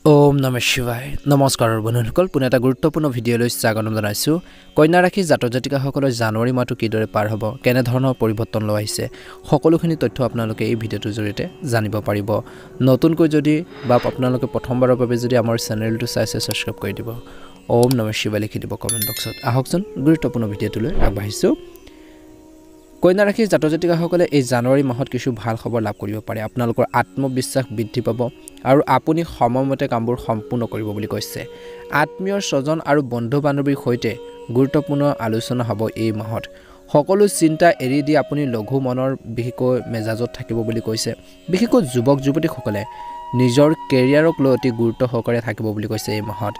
ওম নমঃ শিৱায় নমস্কাৰ বন্ধুসকল পুনে এটা গুৰুত্বপূৰ্ণ ভিডিঅ'লৈ স্বাগতম জনাইছো কন্যা ৰাশি জাতক জাতিকাসকলৰ জানুৱাৰী মাহটো কিদৰে পাৰ হ'ব কেনে ধৰণৰ পৰিৱৰ্তন লৈ আহিছে সকলোখিনি তথ্য আপোনালোকে এই ভিডিঅ'টোৰ জৰিয়তে জানিব পাৰিব নতুনকৈ যদি বা আপোনালোকে প্ৰথমবাৰৰ বাবে যদি আমাৰ চেনেলটো চাইছে সাবস্ক্ৰাইব কৰি দিব ওম নমঃ শিৱায় লিখি দিব কমেন্ট বক্সত আহকচোন গুৰুত্বপূৰ্ণ ভিডিঅ'টোলৈ আগবাঢ়িছো কন্যা ৰাশি জাতক জাতিকাসকলে এই জানুৱাৰী মাহত কিছু ভাল খবৰ লাভ কৰিব পাৰে আপোনালোকৰ আত্মবিশ্বাস বৃদ্ধি পাব আৰু আপুনি সময়মতে কামবোৰ সম্পূৰ্ণ কৰিব বুলি কৈছে আত্মীয় স্বজন আৰু বন্ধু বান্ধৱীৰ সৈতে গুৰুত্বপূৰ্ণ আলোচনা হ'ব এই মাহত সকলো চিন্তা এৰি দি আপুনি লঘু মনৰ বিশেষকৈ মেজাজত থাকিব বুলি কৈছে বিশেষকৈ যুৱক যুৱতীসকলে নিজৰ কেৰিয়াৰক লৈ অতি গুৰুত্ব সহকাৰে থাকিব বুলি কৈছে এই মাহত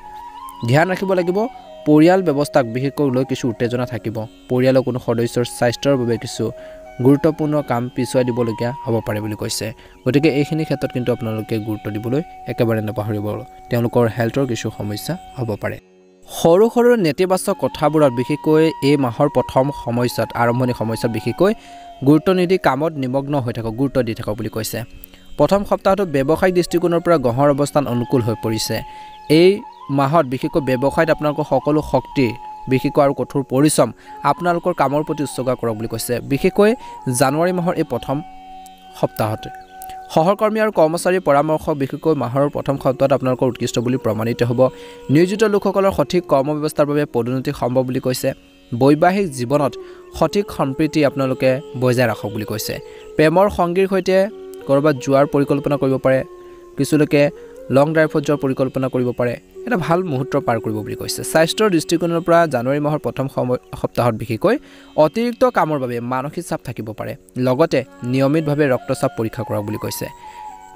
ধ্যান ৰাখিব লাগিব পৰিয়াল ব্যৱস্থাক বিশেষকৈ লৈ কিছু উত্তেজনা থাকিব পৰিয়ালৰ কোনো সদস্যৰ স্বাস্থ্যৰ বাবে কিছু গুৰুত্বপূৰ্ণ কাম পিছুৱাই দিবলগীয়া হ'ব পাৰে বুলি কৈছে গতিকে এইখিনি ক্ষেত্ৰত কিন্তু আপোনালোকে গুৰুত্ব দিবলৈ একেবাৰে নাপাহৰিব তেওঁলোকৰ হেল্থৰ কিছু সমস্যা হ'ব পাৰে সৰু সৰু নেতিবাচক কথাবোৰত বিশেষকৈ এই মাহৰ প্ৰথম সময়ছোৱাত আৰম্ভণি সময়ছোৱাত বিশেষকৈ গুৰুত্ব নিদি কামত নিমগ্ন হৈ থাকক গুৰুত্ব দি থাকক বুলি কৈছে প্ৰথম সপ্তাহটো ব্যৱসায়িক দৃষ্টিকোণৰ পৰা গ্ৰহৰ অৱস্থান অনুকূল হৈ পৰিছে এই মাহত বিশেষকৈ ব্যৱসায়ত আপোনালোকৰ সকলো শক্তি বিশেষকৈ আৰু কঠোৰ পৰিশ্ৰম আপোনালোকৰ কামৰ প্ৰতি উৎসৰ্গা কৰক বুলি কৈছে বিশেষকৈ জানুৱাৰী মাহৰ এই প্ৰথম সপ্তাহত সহকৰ্মী আৰু কৰ্মচাৰীৰ পৰামৰ্শ বিশেষকৈ মাহৰ প্ৰথম সপ্তাহত আপোনালোকৰ উৎকৃষ্ট বুলি প্ৰমাণিত হ'ব নিয়োজিত লোকসকলৰ সঠিক কৰ্ম ব্যৱস্থাৰ বাবে পদোন্নতি সম্ভৱ বুলি কৈছে বৈবাহিক জীৱনত সঠিক সম্প্ৰীতি আপোনালোকে বজাই ৰাখক বুলি কৈছে প্ৰেমৰ সংগীৰ সৈতে কৰবাত যোৱাৰ পৰিকল্পনা কৰিব পাৰে কিছুলোকে লং ড্ৰাইভত যোৱাৰ পৰিকল্পনা কৰিব পাৰে এটা ভাল মুহূৰ্ত পাৰ কৰিব বুলি কৈছে স্বাস্থ্যৰ দৃষ্টিকোণৰ পৰা জানুৱাৰী মাহৰ প্ৰথম সপ্তাহত বিশেষকৈ অতিৰিক্ত কামৰ বাবে মানসিক চাপ থাকিব পাৰে লগতে নিয়মিতভাৱে ৰক্তচাপ পৰীক্ষা কৰক বুলি কৈছে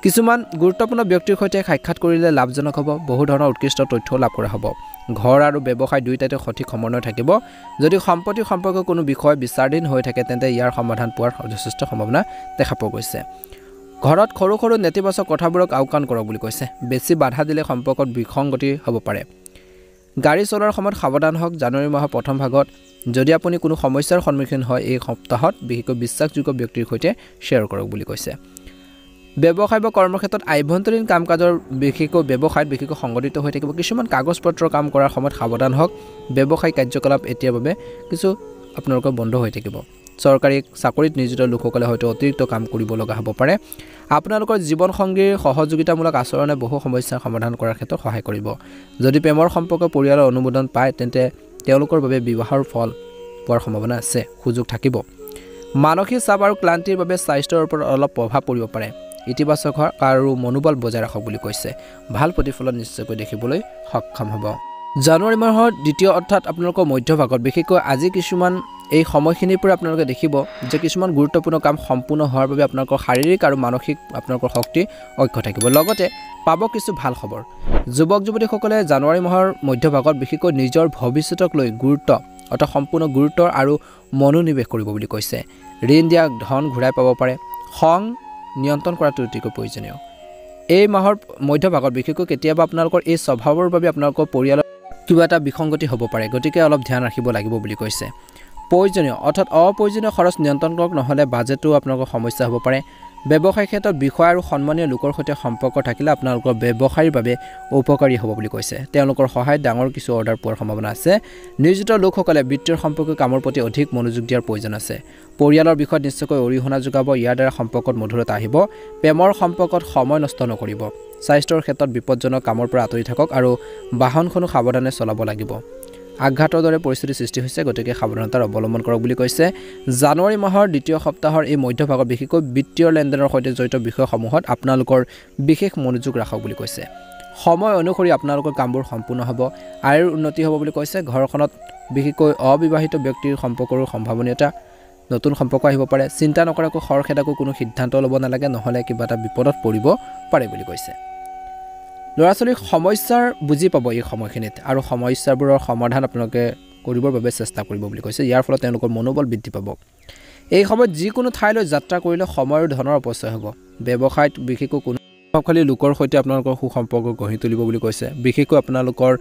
কিছুমান গুৰুত্বপূৰ্ণ ব্যক্তিৰ সৈতে সাক্ষাৎ কৰিলে লাভজনক হ'ব বহু ধৰণৰ উৎকৃষ্ট তথ্য লাভ কৰা হ'ব ঘৰ আৰু ব্যৱসায় দুয়োটাতে সঠিক সমন্বয় থাকিব যদি সম্পত্তি সম্পৰ্কীয় কোনো বিষয় বিচাৰাধীন হৈ থাকে তেন্তে ইয়াৰ সমাধান পোৱাৰ যথেষ্ট সম্ভাৱনা দেখা পোৱা গৈছে ঘৰত সৰু সৰু নেতিবাচক কথাবোৰক আওকাণ কৰক বুলি কৈছে বেছি বাধা দিলে সম্পৰ্কত বিসংগতি হ'ব পাৰে গাড়ী চলোৱাৰ সময়ত সাৱধান হওক জানুৱাৰী মাহৰ প্ৰথম ভাগত যদি আপুনি কোনো সমস্যাৰ সন্মুখীন হয় এই সপ্তাহত বিশেষকৈ বিশ্বাসযোগ্য ব্যক্তিৰ সৈতে শ্বেয়াৰ কৰক বুলি কৈছে ব্যৱসায় বা কৰ্মক্ষেত্ৰত আভ্যন্তৰীণ কাম কাজৰ বিশেষকৈ ব্যৱসায়ত বিশেষকৈ সংগঠিত হৈ থাকিব কিছুমান কাগজ পত্ৰ কাম কৰাৰ সময়ত সাৱধান হওক ব্যৱসায়িক কাৰ্যকলাপ এতিয়াৰ বাবে কিছু আপোনালোকৰ বন্ধ হৈ থাকিব চৰকাৰী চাকৰিত নিয়োজিত লোকসকলে হয়তো অতিৰিক্ত কাম কৰিব লগা হ'ব পাৰে আপোনালোকৰ জীৱন সংগীৰ সহযোগিতামূলক আচৰণে বহু সমস্যাৰ সমাধান কৰাৰ ক্ষেত্ৰত সহায় কৰিব যদি প্ৰেমৰ সম্পৰ্ক পৰিয়ালৰ অনুমোদন পায় তেন্তে তেওঁলোকৰ বাবে বিবাহৰ ফল পোৱাৰ সম্ভাৱনা আছে সুযোগ থাকিব মানসিক চাপ আৰু ক্লান্তিৰ বাবে স্বাস্থ্যৰ ওপৰত অলপ প্ৰভাৱ পৰিব পাৰে ইতিবাচক আৰু মনোবল বজাই ৰাখক বুলি কৈছে ভাল প্ৰতিফলন নিশ্চয়কৈ দেখিবলৈ সক্ষম হ'ব জানুৱাৰী মাহৰ দ্বিতীয় অৰ্থাৎ আপোনালোকৰ মধ্যভাগত বিশেষকৈ আজি কিছুমান এই সময়খিনিৰ পৰা আপোনালোকে দেখিব যে কিছুমান গুৰুত্বপূৰ্ণ কাম সম্পূৰ্ণ হোৱাৰ বাবে আপোনালোকৰ শাৰীৰিক আৰু মানসিক আপোনালোকৰ শক্তি অক্ষ থাকিব লগতে পাব কিছু ভাল খবৰ যুৱক যুৱতীসকলে জানুৱাৰী মাহৰ মধ্যভাগত বিশেষকৈ নিজৰ ভৱিষ্যতক লৈ গুৰুত্ব অৰ্থাৎ সম্পূৰ্ণ গুৰুত্ব আৰু মনোনিৱেশ কৰিব বুলি কৈছে ঋণ দিয়া ধন ঘূৰাই পাব পাৰে খং নিয়ন্ত্ৰণ কৰাটো অতিকৈ প্ৰয়োজনীয় এই মাহৰ মধ্যভাগত বিশেষকৈ কেতিয়াবা আপোনালোকৰ এই স্বভাৱৰ বাবে আপোনালোকৰ পৰিয়ালৰ কিবা এটা বিসংগতি হ'ব পাৰে গতিকে অলপ ধ্যান ৰাখিব লাগিব বুলি কৈছে প্ৰয়োজনীয় অৰ্থাৎ অপ্ৰয়োজনীয় খৰচ নিয়ন্ত্ৰণ কৰক নহ'লে বাজেটো আপোনালোকৰ সমস্যা হ'ব পাৰে ব্যৱসায়িক ক্ষেত্ৰত বিষয় আৰু সন্মানীয় লোকৰ সৈতে সম্পৰ্ক থাকিলে আপোনালোকৰ ব্যৱসায়ৰ বাবে উপকাৰী হ'ব বুলি কৈছে তেওঁলোকৰ সহায়ত ডাঙৰ কিছু অৰ্ডাৰ পোৱাৰ সম্ভাৱনা আছে নিয়োজিত লোকসকলে বিত্তীয় সম্পৰ্কীয় কামৰ প্ৰতি অধিক মনোযোগ দিয়াৰ প্ৰয়োজন আছে পৰিয়ালৰ বিষয়ত নিশ্চয়কৈ অৰিহণা যোগাব ইয়াৰ দ্বাৰা সম্পৰ্কত মধুৰতা আহিব প্ৰেমৰ সম্পৰ্কত সময় নষ্ট নকৰিব স্বাস্থ্যৰ ক্ষেত্ৰত বিপদজনক কামৰ পৰা আঁতৰি থাকক আৰু বাহনখনো সাৱধানে চলাব লাগিব আঘাতৰ দৰে পৰিস্থিতি সৃষ্টি হৈছে গতিকে সাৱধানতাৰ অৱলম্বন কৰক বুলি কৈছে জানুৱাৰী মাহৰ দ্বিতীয় সপ্তাহৰ এই মধ্যভাগত বিশেষকৈ বিত্তীয় লেনদেনৰ সৈতে জড়িত বিষয়সমূহত আপোনালোকৰ বিশেষ মনোযোগ ৰাখক বুলি কৈছে সময় অনুসৰি আপোনালোকৰ কামবোৰ সম্পূৰ্ণ হ'ব আয়ৰ উন্নতি হ'ব বুলি কৈছে ঘৰখনত বিশেষকৈ অবিবাহিত ব্যক্তিৰ সম্পৰ্কৰো সম্ভাৱনীয়তা নতুন সম্পৰ্ক আহিব পাৰে চিন্তা নকৰাকৈ খৰখেদাকৈ কোনো সিদ্ধান্ত ল'ব নালাগে নহ'লে কিবা এটা বিপদত পৰিব পাৰে বুলি কৈছে ল'ৰা ছোৱালীৰ সমস্যাৰ বুজি পাব এই সময়খিনিত আৰু সমস্যাবোৰৰ সমাধান আপোনালোকে কৰিবৰ বাবে চেষ্টা কৰিব বুলি কৈছে ইয়াৰ ফলত তেওঁলোকৰ মনোবল বৃদ্ধি পাব এই সময়ত যিকোনো ঠাইলৈ যাত্ৰা কৰিলে সময় আৰু ধনৰ অপচয় হ'ব ব্যৱসায়ত বিশেষকৈ কোনো প্ৰভাৱশালী লোকৰ সৈতে আপোনালোকৰ সুসম্পৰ্ক গঢ়ি তুলিব বুলি কৈছে বিশেষকৈ আপোনালোকৰ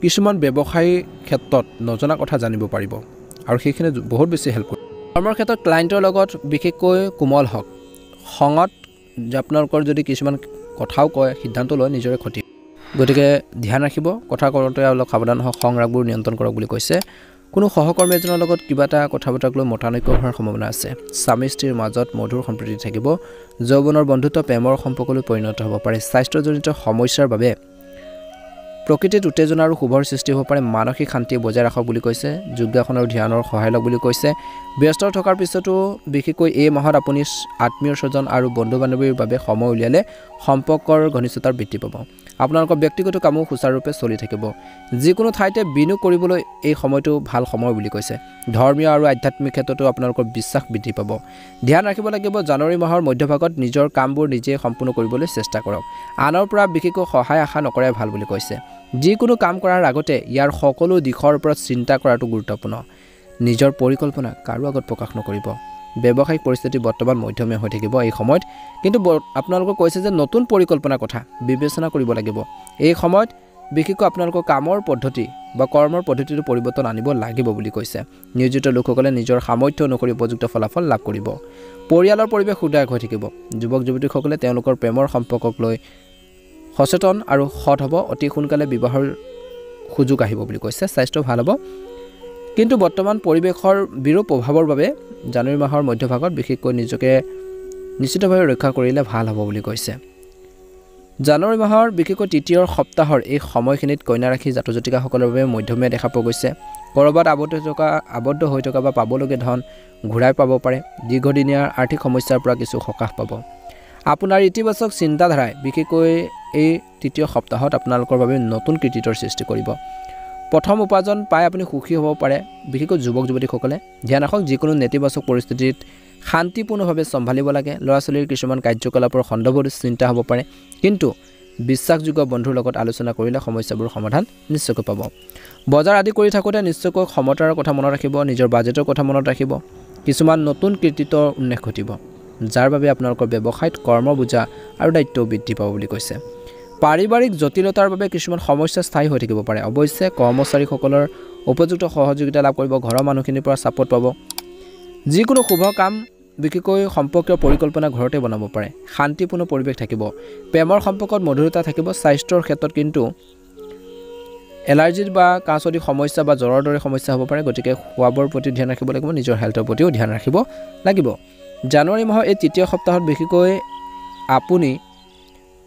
কিছুমান ব্যৱসায়ী ক্ষেত্ৰত নজনা কথা জানিব পাৰিব আৰু সেইখিনি বহুত বেছি হেল্প কৰিব কৰ্মৰ ক্ষেত্ৰত ক্লায়েণ্টৰ লগত বিশেষকৈ কোমল হওক খঙত আপোনালোকৰ যদি কিছুমান কথাও কয় সিদ্ধান্ত লয় নিজৰে ক্ষতি গতিকে ধ্যান ৰাখিব কথা কওঁতে অলপ সাৱধান হওক সংৰাগবোৰ নিয়ন্ত্ৰণ কৰক বুলি কৈছে কোনো সহকৰ্মী এজনৰ লগত কিবা এটা কথা বতৰাক লৈ মতানৈক্য হোৱাৰ সম্ভাৱনা আছে স্বামী স্ত্ৰীৰ মাজত মধুৰ সম্প্ৰীতি থাকিব যৌৱনৰ বন্ধুত্ব প্ৰেমৰ সম্পৰ্কলৈ পৰিণত হ'ব পাৰে স্বাস্থ্যজনিত সমস্যাৰ বাবে প্ৰকৃতিত উত্তেজনা আৰু শুভৰ সৃষ্টি হ'ব পাৰে মানসিক শান্তি বজাই ৰাখক বুলি কৈছে যোগাসন আৰু ধ্যানৰ সহায় লওক বুলি কৈছে ব্যস্ত থকাৰ পিছতো বিশেষকৈ এই মাহত আপুনি আত্মীয় স্বজন আৰু বন্ধু বান্ধৱীৰ বাবে সময় উলিয়ালে সম্পৰ্কৰ ঘনিষ্ঠতাৰ বৃদ্ধি পাব আপোনালোকৰ ব্যক্তিগত কামো সুচাৰুৰূপে চলি থাকিব যিকোনো ঠাইতে বিনিয়োগ কৰিবলৈ এই সময়টো ভাল সময় বুলি কৈছে ধৰ্মীয় আৰু আধ্যাত্মিক ক্ষেত্ৰতো আপোনালোকৰ বিশ্বাস বৃদ্ধি পাব ধ্যান ৰাখিব লাগিব জানুৱাৰী মাহৰ মধ্যভাগত নিজৰ কামবোৰ নিজে সম্পূৰ্ণ কৰিবলৈ চেষ্টা কৰক আনৰ পৰা বিশেষকৈ সহায় আশা নকৰাই ভাল বুলি কৈছে যিকোনো কাম কৰাৰ আগতে ইয়াৰ সকলো দিশৰ ওপৰত চিন্তা কৰাটো গুৰুত্বপূৰ্ণ নিজৰ পৰিকল্পনা কাৰো আগত প্ৰকাশ নকৰিব ব্যৱসায়িক পৰিস্থিতি বৰ্তমান মধ্যমীয়া হৈ থাকিব এই সময়ত কিন্তু আপোনালোকক কৈছে যে নতুন পৰিকল্পনাৰ কথা বিবেচনা কৰিব লাগিব এই সময়ত বিশেষকৈ আপোনালোকৰ কামৰ পদ্ধতি বা কৰ্মৰ পদ্ধতিটো পৰিৱৰ্তন আনিব লাগিব বুলি কৈছে নিয়োজিত লোকসকলে নিজৰ সামৰ্থ্য অনুসৰি উপযুক্ত ফলাফল লাভ কৰিব পৰিয়ালৰ পৰিৱেশ সুদায়ক হৈ থাকিব যুৱক যুৱতীসকলে তেওঁলোকৰ প্ৰেমৰ সম্পৰ্কক লৈ সচেতন আৰু সৎ হ'ব অতি সোনকালে বিবাহৰ সুযোগ আহিব বুলি কৈছে স্বাস্থ্য ভাল হ'ব কিন্তু বৰ্তমান পৰিৱেশৰ বিৰূপ প্ৰভাৱৰ বাবে জানুৱাৰী মাহৰ মধ্যভাগত বিশেষকৈ নিজকে নিশ্চিতভাৱে ৰক্ষা কৰিলে ভাল হ'ব বুলি কৈছে জানুৱাৰী মাহৰ বিশেষকৈ তৃতীয় সপ্তাহৰ এই সময়খিনিত কন্যা ৰাশি জাতক জাতিকাসকলৰ বাবে মধ্যমীয়া দেখা পোৱা গৈছে ক'ৰবাত আবদ্ধ হৈ থকা বা পাবলগীয়া ধন ঘূৰাই পাব পাৰে দীৰ্ঘদিনীয়া আৰ্থিক সমস্যাৰ পৰা কিছু সকাহ পাব আপোনাৰ ইতিবাচক চিন্তাধাৰাই বিশেষকৈ এই তৃতীয় সপ্তাহত আপোনালোকৰ বাবে নতুন কৃতিত্বৰ সৃষ্টি কৰিব প্ৰথম উপাৰ্জন পাই আপুনি সুখী হ'ব পাৰে বিশেষকৈ যুৱক যুৱতীসকলে ধ্যান ৰাখক যিকোনো নেতিবাচক পৰিস্থিতিত শান্তিপূৰ্ণভাৱে চম্ভালিব লাগে ল'ৰা ছোৱালীৰ কিছুমান কাৰ্যকলাপৰ সন্দৰ্ভত চিন্তা হ'ব পাৰে কিন্তু বিশ্বাসযোগ্য বন্ধুৰ লগত আলোচনা কৰিলে সমস্যাবোৰ সমাধান নিশ্চয়কৈ পাব বজাৰ আদি কৰি থাকোঁতে নিশ্চয়কৈ ক্ষমতাৰ কথা মনত ৰাখিব নিজৰ বাজেটৰ কথা মনত ৰাখিব কিছুমান নতুন কৃতিত্বৰ উন্মেষ ঘটিব যাৰ বাবে আপোনালোকৰ ব্যৱসায়ত কৰ্ম বোজা আৰু দায়িত্ব বৃদ্ধি পাব বুলি কৈছে পাৰিবাৰিক জটিলতাৰ বাবে কিছুমান সমস্যা স্থায়ী হৈ থাকিব পাৰে অৱশ্যে কৰ্মচাৰীসকলৰ উপযুক্ত সহযোগিতা লাভ কৰিব ঘৰৰ মানুহখিনিৰ পৰা ছাপোৰ্ট পাব যিকোনো শুভ কাম বিশেষকৈ সম্পৰ্কীয় পৰিকল্পনা ঘৰতে বনাব পাৰে শান্তিপূৰ্ণ পৰিৱেশ থাকিব প্ৰেমৰ সম্পৰ্কত মধুৰতা থাকিব স্বাস্থ্যৰ ক্ষেত্ৰত কিন্তু এলাৰ্জিৰ বা কাঁচদি সমস্যা বা জ্বৰৰ দৰে সমস্যা হ'ব পাৰে গতিকে খোৱাবৰ প্ৰতি ধ্যান ৰাখিব লাগিব নিজৰ হেল্থৰ প্ৰতিও ধ্যান ৰাখিব লাগিব জানুৱাৰী মাহৰ এই তৃতীয় সপ্তাহত বিশেষকৈ আপুনি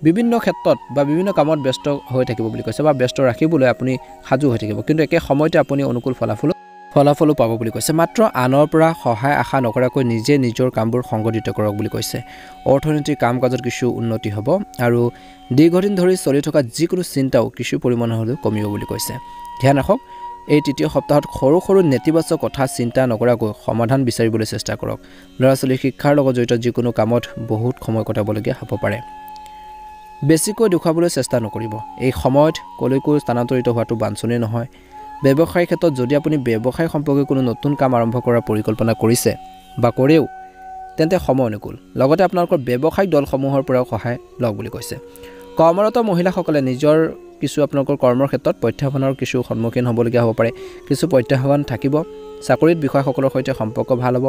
বিভিন্ন ক্ষেত্ৰত বা বিভিন্ন কামত ব্যস্ত হৈ থাকিব বুলি কৈছে বা ব্যস্ত ৰাখিবলৈ আপুনি সাজু হৈ থাকিব কিন্তু একে সময়তে আপুনি অনুকূল ফলাফলো পাব বুলি কৈছে মাত্ৰ আনৰ পৰা সহায় আশা নকৰাকৈ নিজে নিজৰ কামবোৰ সংগঠিত কৰক বুলি কৈছে অৰ্থনৈতিক কাম কাজত কিছু উন্নতি হ'ব আৰু দীৰ্ঘদিন ধৰি চলি থকা যিকোনো চিন্তাও কিছু পৰিমাণৰ হ'লেও কমিব বুলি কৈছে ধ্যান ৰাখক এই তৃতীয় সপ্তাহত সৰু সৰু নেতিবাচক কথা চিন্তা নকৰাকৈ সমাধান বিচাৰিবলৈ চেষ্টা কৰক ল'ৰা ছোৱালীৰ শিক্ষাৰ লগত জড়িত যিকোনো কামত বহুত সময় কটাবলগীয়া হ'ব পাৰে বেছিকৈ দেখুৱাবলৈ চেষ্টা নকৰিব এই সময়ত কলৈকো স্থানান্তৰিত হোৱাটো বাঞ্ছনীয় নহয় ব্যৱসায়িক ক্ষেত্ৰত যদি আপুনি ব্যৱসায় সম্পৰ্কে কোনো নতুন কাম আৰম্ভ কৰাৰ পৰিকল্পনা কৰিছে বা কৰেও তেন্তে সময় অনুকূল লগতে আপোনালোকৰ ব্যৱসায়িক দলসমূহৰ পৰাও সহায় লওক বুলি কৈছে কৰ্মৰত মহিলাসকলে নিজৰ কিছু আপোনালোকৰ কৰ্মৰ ক্ষেত্ৰত প্ৰত্যাহ্বানৰ কিছু সন্মুখীন হ'বলগীয়া হ'ব পাৰে কিছু প্ৰত্যাহ্বান থাকিব চাকৰিত বিষয়াসকলৰ সৈতে সম্পৰ্ক ভাল হ'ব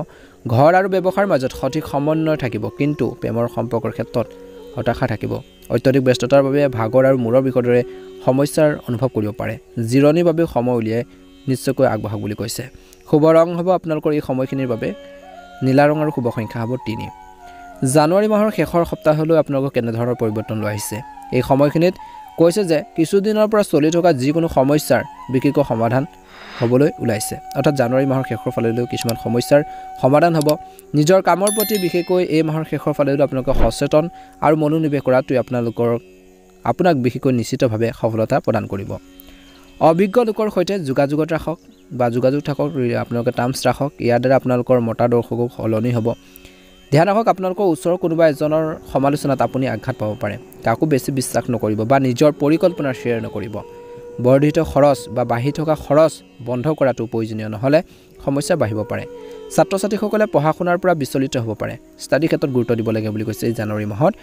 ঘৰ আৰু ব্যৱসায়ৰ মাজত সঠিক সমন্বয় থাকিব কিন্তু প্ৰেমৰ সম্পৰ্কৰ ক্ষেত্ৰত হতাশা থাকিব অত্যধিক ব্যস্ততাৰ বাবে ভাগৰ আৰু মূৰৰ বিষৰ দৰে সমস্যাৰ অনুভৱ কৰিব পাৰে জিৰণিৰ বাবে সময় উলিয়াই নিশ্চয়কৈ আগবাঢ়ক বুলি কৈছে শুভ ৰং হ'ব আপোনালোকৰ এই সময়খিনিৰ বাবে নীলা ৰং আৰু শুভ সংখ্যা হ'ব 3 জানুৱাৰী মাহৰ শেষৰ সপ্তাহলৈ আপোনালোকৰ কেনেধৰণৰ পৰিৱৰ্তন লৈ আহিছে এই সময়খিনিত কৈছে যে কিছুদিনৰ পৰা চলি থকা যিকোনো সমস্যাৰ বিশেষকৈ সমাধান হ'বলৈ ওলাইছে অৰ্থাৎ জানুৱাৰী মাহৰ শেষৰ ফালেলৈ কিছুমান সমস্যাৰ সমাধান হ'ব নিজৰ কামৰ প্ৰতি বিশেষকৈ এই মাহৰ শেষৰ ফালেলৈ আপোনালোকে সচেতন আৰু মনোনিৱেশ কৰাটোৱে আপোনাক বিশেষকৈ নিশ্চিতভাৱে সফলতা প্ৰদান কৰিব অভিজ্ঞ লোকৰ সৈতে যোগাযোগত ৰাখক বা যোগাযোগ থাকক আপোনালোকে টাৰ্মছ ৰাখক ইয়াৰ দ্বাৰা আপোনালোকৰ মতাদৰ্শকো সলনি হ'ব ধ্যান ৰাখক আপোনালোকৰ ওচৰৰ কোনোবা এজনৰ সমালোচনাত আপুনি আঘাত পাব পাৰে কাকো বেছি বিশ্বাস নকৰিব বা নিজৰ পৰিকল্পনা শ্বেয়াৰ নকৰিব বৰ্ধিত খৰচ বা বাঢ়ি থকা খৰচ বন্ধ কৰাটো প্ৰয়োজনীয় নহ'লে সমস্যা বাঢ়িব পাৰে ছাত্ৰ ছাত্ৰীসকলে পঢ়া শুনাৰ পৰা বিচলিত হ'ব পাৰে ষ্টাডি ক্ষেত্ৰত গুৰুত্ব দিব লাগে বুলি কৈছে এই জানুৱাৰী মাহত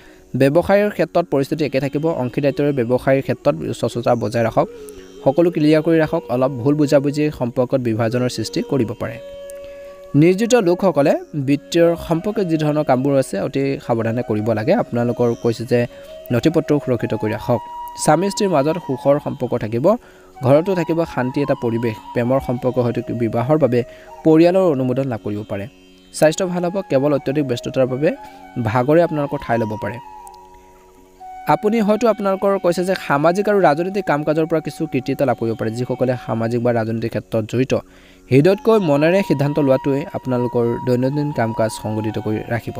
ব্যৱসায়ৰ ক্ষেত্ৰত পৰিস্থিতি একে থাকিব অংশীদাৰিত্বৰে ব্যৱসায়ৰ ক্ষেত্ৰত স্বচ্ছতা বজাই ৰাখক সকলো ক্লিয়াৰ কৰি ৰাখক অলপ ভুল বুজাবুজি সম্পৰ্কত বিভাজনৰ সৃষ্টি কৰিব পাৰে নিয়োজিত লোকসকলে বিত্তীয় সম্পৰ্কে যি ধৰণৰ কামবোৰ আছে অতি সাৱধানে কৰিব লাগে আপোনালোকৰ কৈছে যে নথিপত্ৰ সুৰক্ষিত কৰি ৰাখক স্বামী স্ত্ৰীৰ মাজত সুখৰ সম্পৰ্ক থাকিব ঘৰতো থাকিব শান্তি এটা পৰিৱেশ প্ৰেমৰ সম্পৰ্ক হয়তো বিবাহৰ বাবে পৰিয়ালৰ অনুমোদন লাভ কৰিব পাৰে স্বাস্থ্য ভাল হ'ব কেৱল অত্যধিক ব্যস্ততাৰ বাবে ভাগৰে আপোনালোকৰ ঠাই ল'ব পাৰে আপুনি হয়তো আপোনালোকৰ কৈছে যে সামাজিক আৰু ৰাজনৈতিক কাম-কাজৰ পৰা কিছু কৃতিত্ব লাভ কৰিব পাৰে যিসকলে সামাজিক বা ৰাজনৈতিক ক্ষেত্ৰত জড়িত হৃদয়তকৈ মনেৰে সিদ্ধান্ত লোৱাটোৱে আপোনালোকৰ দৈনন্দিন কাম-কাজ সংগঠিত কৰি ৰাখিব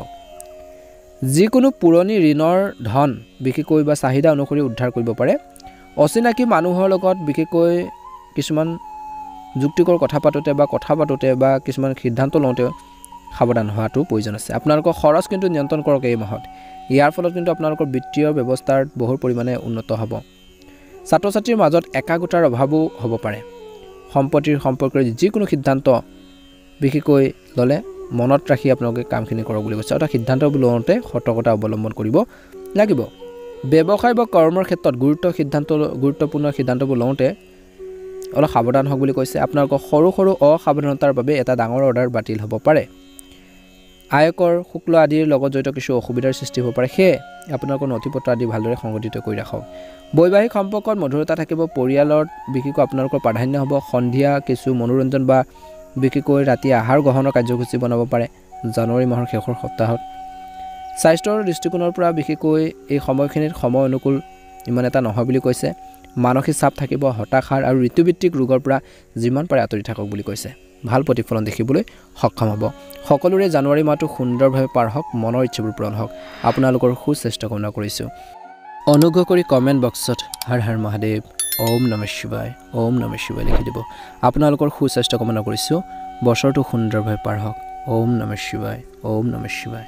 যিকোনো পুৰণি ঋণৰ ধন বিশেষকৈ বা চাহিদা অনুসৰি উদ্ধাৰ কৰিব পাৰে অচিনাকি মানুহৰ লগত বিশেষকৈ কিছুমান যুক্তিকৰ কথা পাতোতে বা কিছুমান সিদ্ধান্ত লওঁতে সাৱধান হোৱাটো প্ৰয়োজন আছে আপোনালোকৰ খৰচ কিন্তু নিয়ন্ত্ৰণ কৰক এই মাহত ইয়াৰ ফলত কিন্তু আপোনালোকৰ বিত্তীয় ব্যৱস্থাৰ বহু পৰিমাণে উন্নত হ'ব ছাত্ৰ-ছাত্ৰীৰ মাজত একাগ্ৰতাৰ অভাৱো হ'ব পাৰে সম্পত্তিৰ সম্পৰ্কৰে যিকোনো সিদ্ধান্ত বিশেষকৈ ল'লে মনত ৰাখি আপোনালোকে কামখিনি কৰক বুলি কৈছে অৰ্থাৎ সিদ্ধান্ত লওঁতে সতৰ্কতা অৱলম্বন কৰিব লাগিব ব্যৱসায় বা কৰ্মৰ ক্ষেত্ৰত গুৰুত্বপূৰ্ণ সিদ্ধান্তবোৰ লওঁতে অলপ সাৱধান হওক বুলি কৈছে আপোনালোকৰ সৰু অসাৱধানতাৰ বাবে এটা ডাঙৰ অৰ্ডাৰ বাতিল হ'ব পাৰে আয়কৰ শুক্ল আদিৰ লগত জড়িত কিছু অসুবিধাৰ সৃষ্টি হ'ব পাৰে সেয়ে আপোনালোকৰ নথিপত্ৰ আদি ভালদৰে সংগঠিত কৰি ৰাখক বৈবাহিক সম্পৰ্কত মধুৰতা থাকিব পৰিয়ালত বিশেষকৈ আপোনালোকৰ প্ৰাধান্য হ'ব সন্ধিয়া কিছু মনোৰঞ্জন বা বিশেষকৈ ৰাতি আহাৰ গ্ৰহণৰ কাৰ্যসূচী বনাব পাৰে জানুৱাৰী মাহৰ শেষৰ সপ্তাহত স্বাস্থ্যৰ দৃষ্টিকোণৰ পৰা বিশেষকৈ এই সময়খিনিত সময় অনুকূল ইমান এটা নহয় বুলি কৈছে মানসিক চাপ থাকিব হতাশাৰ আৰু ঋতুভিত্তিক ৰোগৰ পৰা যিমান পাৰে আঁতৰি থাকক বুলি কৈছে ভাল প্ৰতিফলন দেখিবলৈ সক্ষম হ'ব সকলোৰে জানুৱাৰী মাহটো সুন্দৰভাৱে পাৰ হওক মনৰ ইচ্ছাবোৰ পূৰণ হওক আপোনালোকৰ সুস্বাস্থ্য কামনা কৰিছোঁ অনুগ্ৰহ কৰি কমেণ্ট বক্সত হৰ হৰ মহাদেৱ ওম নমঃ শিৱায় লিখি দিব আপোনালোকৰ সুস্বাস্থ্য কামনা কৰিছোঁ বছৰটো সুন্দৰভাৱে পাৰ হওক ওম নমঃ শিৱায়